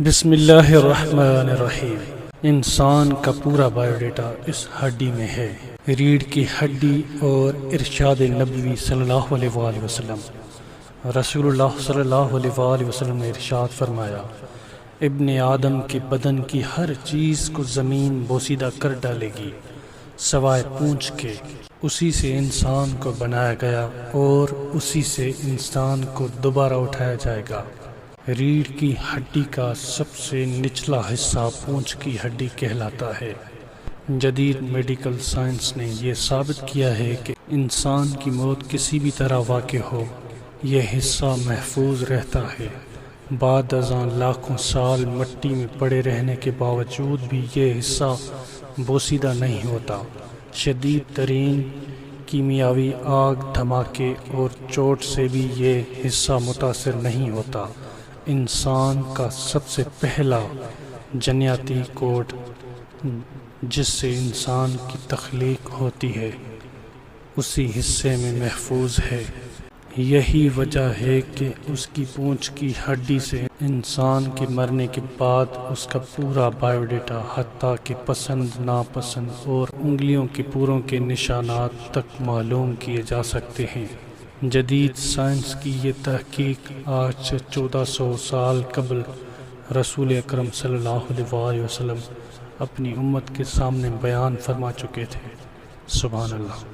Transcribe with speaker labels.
Speaker 1: بسم اللہ الرحمن الرحیم۔ انسان کا پورا بایو ڈیٹا اس ہڈی میں ہے، ریڑھ کی ہڈی اور ارشاد نبوی صلی اللہ علیہ وآلہ وسلم۔ رسول اللہ صلی اللہ علیہ وآلہ وسلم نے ارشاد فرمایا، ابن آدم کے بدن کی ہر چیز کو زمین بوسیدہ کر ڈالے گی سوائے پونچھ کے، اسی سے انسان کو بنایا گیا اور اسی سے انسان کو دوبارہ اٹھایا جائے گا۔ ریڑھ کی ہڈی کا سب سے نچلا حصہ پونچھ کی ہڈی کہلاتا ہے۔ جدید میڈیکل سائنس نے یہ ثابت کیا ہے کہ انسان کی موت کسی بھی طرح واقع ہو، یہ حصہ محفوظ رہتا ہے۔ بعد ازاں لاکھوں سال مٹی میں پڑے رہنے کے باوجود بھی یہ حصہ بوسیدہ نہیں ہوتا۔ شدید ترین کیمیاوی آگ، دھماکے اور چوٹ سے بھی یہ حصہ متاثر نہیں ہوتا۔ انسان کا سب سے پہلا جنیاتی کوڈ جس سے انسان کی تخلیق ہوتی ہے اسی حصے میں محفوظ ہے۔ یہی وجہ ہے کہ اس کی پونچھ کی ہڈی سے انسان کے مرنے کے بعد اس کا پورا بایو ڈیٹا حتیٰ کہ پسند ناپسند اور انگلیوں کے پوروں کے نشانات تک معلوم کیے جا سکتے ہیں۔ جدید سائنس کی یہ تحقیق آج سے 1400 سال قبل رسول اکرم صلی اللہ علیہ وآلہ وسلم اپنی امت کے سامنے بیان فرما چکے تھے۔ سبحان اللہ۔